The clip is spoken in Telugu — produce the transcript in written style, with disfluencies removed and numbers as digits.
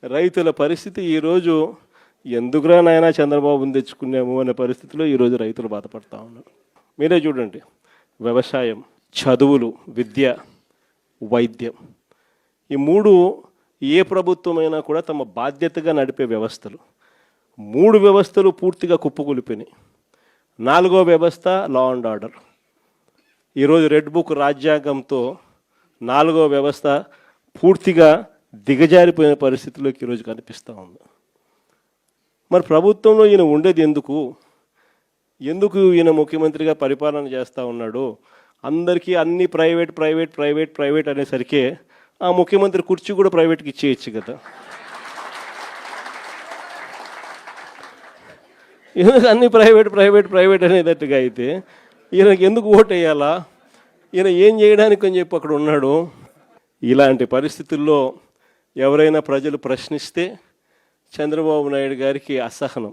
రైతుల పరిస్థితి ఈరోజు ఎందుకురా నాయనా చంద్రబాబుని తెచ్చుకున్నాము అనే పరిస్థితిలో ఈరోజు రైతులు బాధపడతా ఉన్నారు. మీరే చూడండి, వ్యవసాయం, చదువులు, విద్య, వైద్యం, ఈ మూడు ఏ ప్రభుత్వమైనా కూడా తమ బాధ్యతగా నడిపే వ్యవస్థలు. మూడు వ్యవస్థలు పూర్తిగా కుప్పకూలిపోయినాయి. నాలుగో వ్యవస్థ లా అండ్ ఆర్డర్. ఈరోజు రెడ్ బుక్ రాజ్యాంగంతో నాలుగో వ్యవస్థ పూర్తిగా దిగజారిపోయిన పరిస్థితిలోకి ఈరోజు కనిపిస్తూ ఉంది. మరి ప్రభుత్వంలో ఈయన ఉండేది ఎందుకు ఈయన ముఖ్యమంత్రిగా పరిపాలన చేస్తూ ఉన్నాడు? అందరికీ అన్ని ప్రైవేట్ ప్రైవేట్ ప్రైవేట్ ప్రైవేట్ అనేసరికి ఆ ముఖ్యమంత్రి కుర్చీ కూడా ప్రైవేట్కి ఇచ్చేయచ్చు కదా. ఎందుకు అన్ని ప్రైవేట్ ప్రైవేట్ ప్రైవేట్ అనేటట్టుగా అయితే ఈయనకి ఎందుకు ఓటు వేయాలా? ఈయన ఏం చేయడానికి అని చెప్పి అక్కడ ఉన్నాడు. ఇలాంటి పరిస్థితుల్లో ఎవరైనా ప్రజలు ప్రశ్నిస్తే చంద్రబాబు నాయుడు గారికి అసహనం.